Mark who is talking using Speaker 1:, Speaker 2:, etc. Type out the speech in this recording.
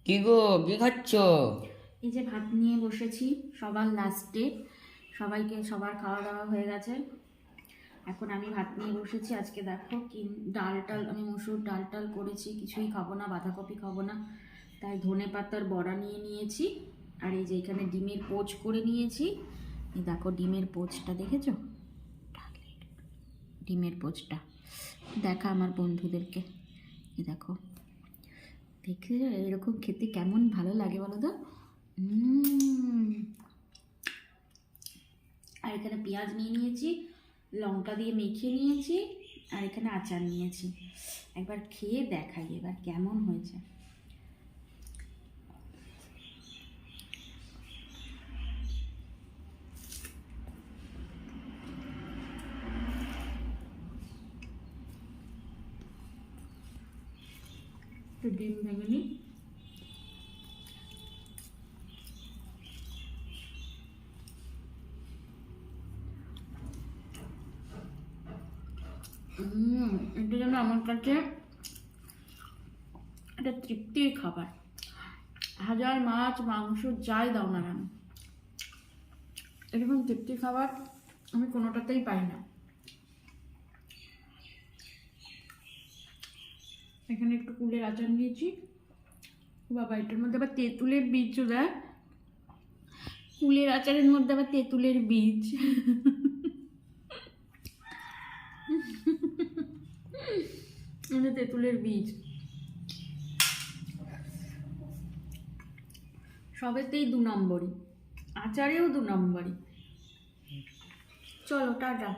Speaker 1: কি গো, কি খাচ্ছ?
Speaker 2: এই যে ভাত নিয়ে বসেছি সবার লাস্টে। সবার খাওয়া দাওয়া হয়ে গেছে, এখন আমি ভাত নিয়ে বসেছি। আজকে দেখো কি ডাল আমি মসুর ডাল করেছি, কিছুই খাবো না, বাঁধাকপি খাবো না, তাই ধনে পাতার বড়া নিয়ে নিয়েছি। আর এই যে এখানে ডিমের পোচ করে নিয়েছি। এই দেখো ডিমের পোচটা দেখেছো, ডিমের পোচটা দেখা আমার বন্ধুদেরকে। এই দেখো, দেখে এরকম খেতে কেমন ভালো লাগে বলো তো। আর এখানে পেঁয়াজ নিয়ে নিয়েছি, লঙ্কা দিয়ে মেখে নিয়েছি, আর এখানে আচার নিয়েছি। একবার খেয়ে দেখাই এবার কেমন হয়েছে। একটু ডিম ভেঙে নিই। এটা যেন আমার কাছে একটা তৃপ্তির খাবার। হাজার মাছ মাংস যাই দাও না কেন, এরকম তৃপ্তির খাবার আমি কোনোটাতেই পাই না। এখানে একটু কুলের আচার নিয়েছি। বাবা, এটার মধ্যে আবার তেঁতুলের বীজও দেয়। কুলের আচারের মধ্যে আবার তেঁতুলের বীজ। তেঁতুলের বীজ সবেতেই 2 নম্বরই, আচারেও 2 নম্বরই। চলো টাটা।